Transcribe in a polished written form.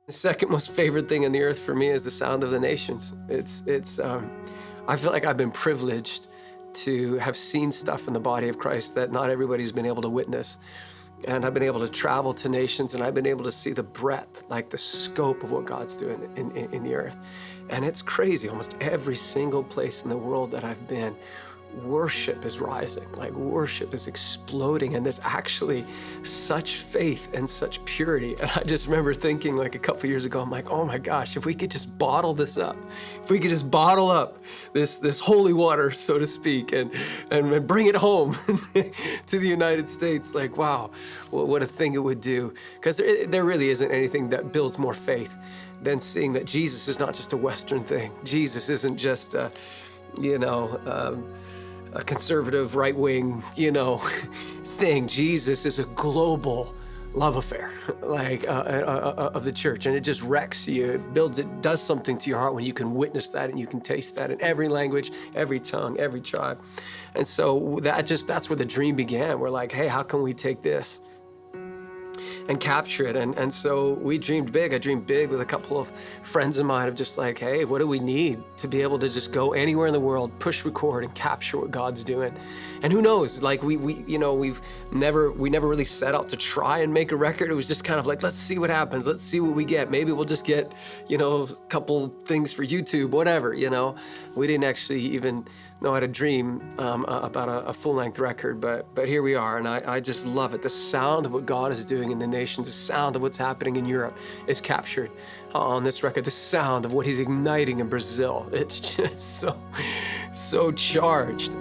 The second most favorite thing on the earth for me is the sound of the nations. I feel like I've been privileged to have seen stuff in the body of Christ that not everybody's been able to witness. And I've been able to travel to nations, and I've been able to see the breadth, like the scope of what God's doing in the earth. And it's crazy. Almost every single place in the world that I've been, worship is rising, like worship is exploding, and there's actually such faith and such purity. And I just remember thinking like a couple years ago, I'm like, oh my gosh, if we could just bottle this up, if we could just bottle up this holy water, so to speak, and bring it home to the United States, like, wow, what a thing it would do. Because there really isn't anything that builds more faith than seeing that Jesus is not just a Western thing. Jesus isn't just a conservative right-wing, thing. Jesus is a global love affair, like of the church, and it just wrecks you. It does something to your heart when you can witness that and you can taste that in every language, every tongue, every tribe. And so that's where the dream began. We're like, hey, how can we take this and capture it? And so we dreamed big. I dreamed big with a couple of friends of mine of just like, hey, what do we need to be able to just go anywhere in the world, push record and capture what God's doing? And who knows, like we never really set out to try and make a record. It was just kind of like, let's see what happens. Let's see what we get. Maybe we'll just get, a couple things for YouTube, whatever, We didn't actually even know how to dream about a full-length record, but here we are, and I just love it. The sound of what God is doing in the nations, the sound of what's happening in Europe is captured on this record. The sound of what he's igniting in Brazil, it's just so charged.